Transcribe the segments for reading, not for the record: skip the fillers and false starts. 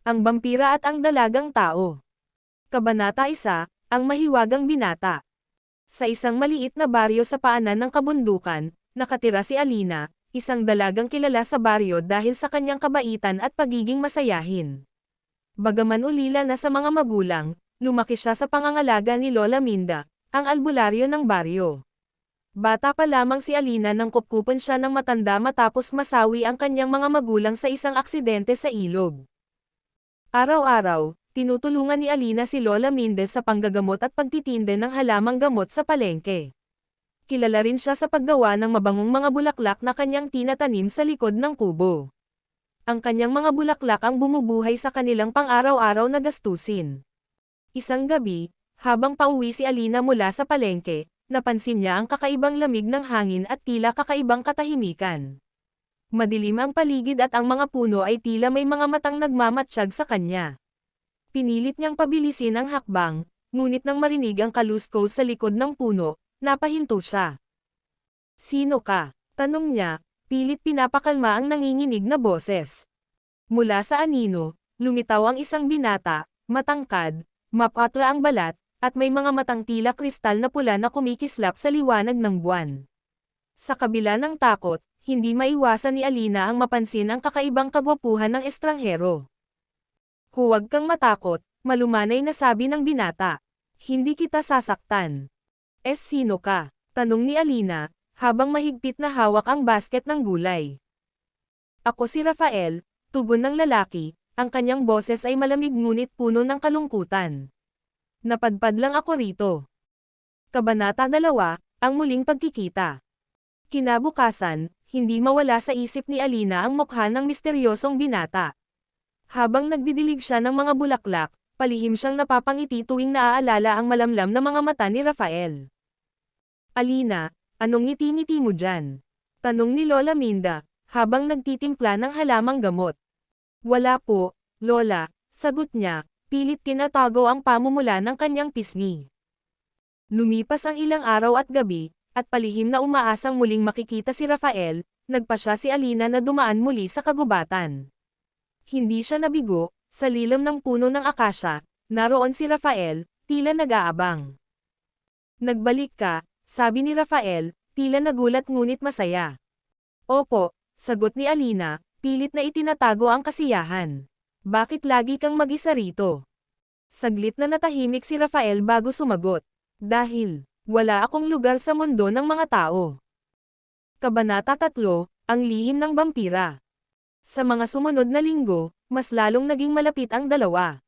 Ang Bampira at ang Dalagang Tao. Kabanata 1, Ang Mahiwagang Binata. Sa isang maliit na baryo sa paanan ng kabundukan, nakatira si Alina, isang dalagang kilala sa baryo dahil sa kanyang kabaitan at pagiging masayahin. Bagaman ulila na sa mga magulang, lumaki siya sa pangangalaga ni Lola Minda, ang albularyo ng baryo. Bata pa lamang si Alina nang kupkupan siya ng matanda matapos masawi ang kanyang mga magulang sa isang aksidente sa ilog. Araw-araw, tinutulungan ni Alina si Lola Mendez sa panggagamot at pagtitinde ng halamang gamot sa palengke. Kilala rin siya sa paggawa ng mabangong mga bulaklak na kanyang tinatanim sa likod ng kubo. Ang kanyang mga bulaklak ang bumubuhay sa kanilang pang-araw-araw na gastusin. Isang gabi, habang pauwi si Alina mula sa palengke, napansin niya ang kakaibang lamig ng hangin at tila kakaibang katahimikan. Madilim ang paligid at ang mga puno ay tila may mga matang nagmamatsyag sa kanya. Pinilit niyang pabilisin ang hakbang, ngunit nang marinig ang kaluskos sa likod ng puno, napahinto siya. "Sino ka?" tanong niya, pilit pinapakalma ang nanginginig na boses. Mula sa anino, lumitaw ang isang binata, matangkad, mapatla ang balat, at may mga matang tila kristal na pula na kumikislap sa liwanag ng buwan. Sa kabila ng takot, hindi maiwasan ni Alina ang mapansin ang kakaibang kagwapuhan ng estranghero. "Huwag kang matakot," malumanay na sabi ng binata. "Hindi kita sasaktan." Sino ka?" tanong ni Alina, habang mahigpit na hawak ang basket ng gulay. "Ako si Rafael," tugon ng lalaki, ang kanyang boses ay malamig ngunit puno ng kalungkutan. "Napadpad lang ako rito." Kabanata 2, Ang Muling Pagkikita. Kinabukasan, hindi mawala sa isip ni Alina ang mukha ng misteryosong binata. Habang nagdidilig siya ng mga bulaklak, palihim siyang napapangiti tuwing naaalala ang malamlam na mga mata ni Rafael. "Alina, anong ngiti-ngiti mo dyan?" tanong ni Lola Minda, habang nagtitimpla ng halamang gamot. "Wala po, Lola," sagot niya, pilit tinatago ang pamumula ng kanyang pisngi. Lumipas ang ilang araw at gabi, at palihim na umaasang muling makikita si Rafael, nagpasya si Alina na dumaan muli sa kagubatan. Hindi siya nabigo, sa lilim ng puno ng akasya, naroon si Rafael, tila nag-aabang. "Nagbalik ka," sabi ni Rafael, tila nagulat ngunit masaya. "Opo," sagot ni Alina, pilit na itinatago ang kasiyahan. "Bakit lagi kang mag-isa rito?" Saglit na natahimik si Rafael bago sumagot. "Dahil wala akong lugar sa mundo ng mga tao." Kabanata 3, Ang Lihim ng Bampira. Sa mga sumunod na linggo, mas lalong naging malapit ang dalawa.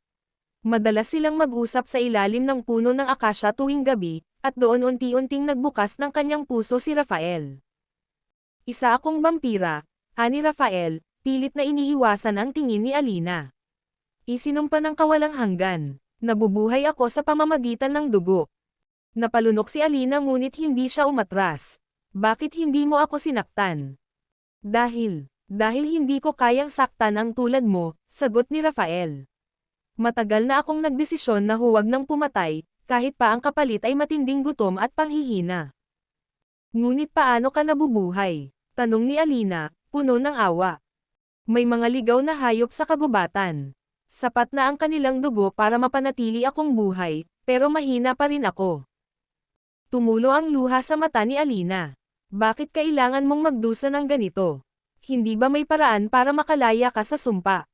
Madalas silang mag-usap sa ilalim ng puno ng akasya tuwing gabi, at doon unti-unting nagbukas ng kanyang puso si Rafael. "Isa akong bampira," ani Rafael, pilit na iniiwasan ang tingin ni Alina. "Isinumpa ng kawalang hanggan. Nabubuhay ako sa pamamagitan ng dugo." Napalunok si Alina ngunit hindi siya umatras. "Bakit hindi mo ako sinaktan?" Dahil hindi ko kayang saktan ang tulad mo," sagot ni Rafael. "Matagal na akong nagdesisyon na huwag nang pumatay, kahit pa ang kapalit ay matinding gutom at panghihina." "Ngunit paano ka nabubuhay?" tanong ni Alina, puno ng awa. "May mga ligaw na hayop sa kagubatan. Sapat na ang kanilang dugo para mapanatili akong buhay, pero mahina pa rin ako." Tumulo ang luha sa mata ni Alina. "Bakit kailangan mong magdusa ng ganito? Hindi ba may paraan para makalaya ka sa sumpa?"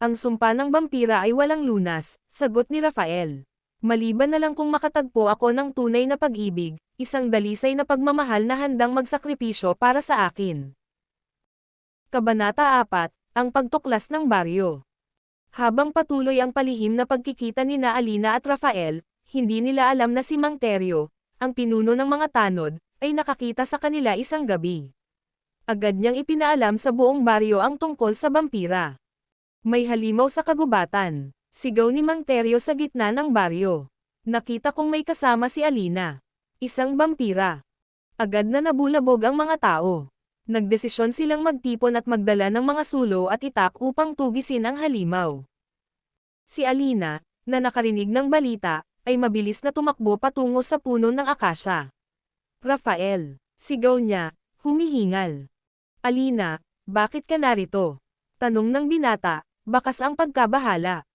"Ang sumpa ng bampira ay walang lunas," sagot ni Rafael. "Maliban na lang kung makatagpo ako ng tunay na pag-ibig, isang dalisay na pagmamahal na handang magsakripisyo para sa akin." Kabanata 4, Ang Pagtuklas ng Baryo. Habang patuloy ang palihim na pagkikita nina Alina at Rafael, hindi nila alam na si Mang Teryo, ang pinuno ng mga tanod, ay nakakita sa kanila isang gabi. Agad niyang ipinaalam sa buong baryo ang tungkol sa bampira. "May halimaw sa kagubatan," sigaw ni Mang Teryo sa gitna ng baryo. "Nakita kong may kasama si Alina. Isang bampira." Agad na nabulabog ang mga tao. Nagdesisyon silang magtipon at magdala ng mga sulo at itak upang tugisin ang halimaw. Si Alina, na nakarinig ng balita, ay mabilis na tumakbo patungo sa puno ng akasya. "Rafael," sigaw niya, humihingal. "Alina, bakit ka narito?" tanong ng binata, Bakas ang pagkabahala.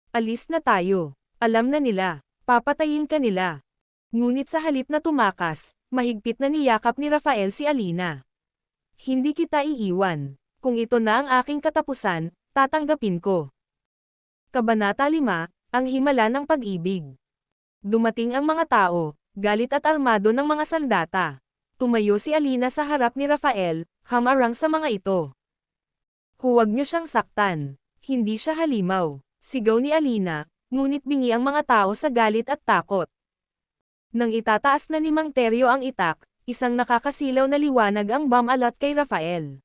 Alis na tayo. Alam na nila. Papatayin ka nila. Ngunit sa halip na tumakas, mahigpit na niyakap ni Rafael si Alina. Hindi kita iiwan. Kung ito na ang aking katapusan, tatanggapin ko. Kabanata 5, ang himala ng pag-ibig. Dumating ang mga tao, galit at armado ng mga sandata. Tumayo si Alina sa harap ni Rafael, hamarang sa mga ito. Huwag niyo siyang saktan. Hindi siya halimaw. Sigaw ni Alina, ngunit bingi ang mga tao sa galit at takot. Nang itataas na ni Mang Teryo ang itak, isang nakakasilaw na liwanag ang bumalat kay Rafael.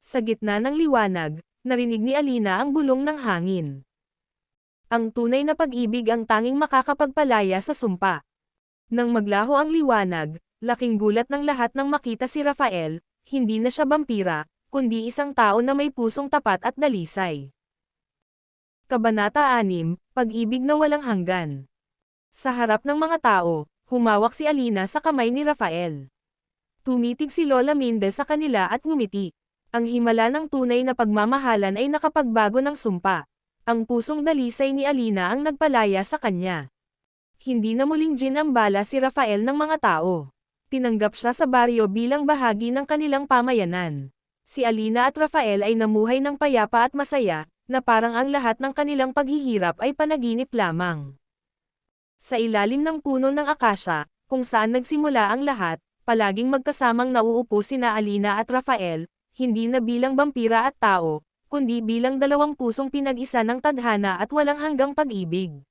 Sa gitna ng liwanag, narinig ni Alina ang bulong ng hangin. Ang tunay na pag-ibig ang tanging makakapagpalaya sa sumpa. Nang maglaho ang liwanag, laking gulat ng lahat nang makita si Rafael, hindi na siya vampira, kundi isang tao na may pusong tapat at dalisay. Kabanata 6, Pag-ibig na walang hanggan. Sa harap ng mga tao, humawak si Alina sa kamay ni Rafael. Tumitig si Lola Mendez sa kanila at ngumiti. Ang himala ng tunay na pagmamahalan ay nakapagbago ng sumpa. Ang pusong dalisay ni Alina ang nagpalaya sa kanya. Hindi na muling ginambala si Rafael ng mga tao. Tinanggap siya sa baryo bilang bahagi ng kanilang pamayanan. Si Alina at Rafael ay namuhay ng payapa at masaya, na parang ang lahat ng kanilang paghihirap ay panaginip lamang. Sa ilalim ng puno ng akasya, kung saan nagsimula ang lahat, palaging magkasamang nauupo sina Alina at Rafael, hindi na bilang vampira at tao, kundi bilang dalawang pusong pinag-isa ng tadhana at walang hanggang pag-ibig.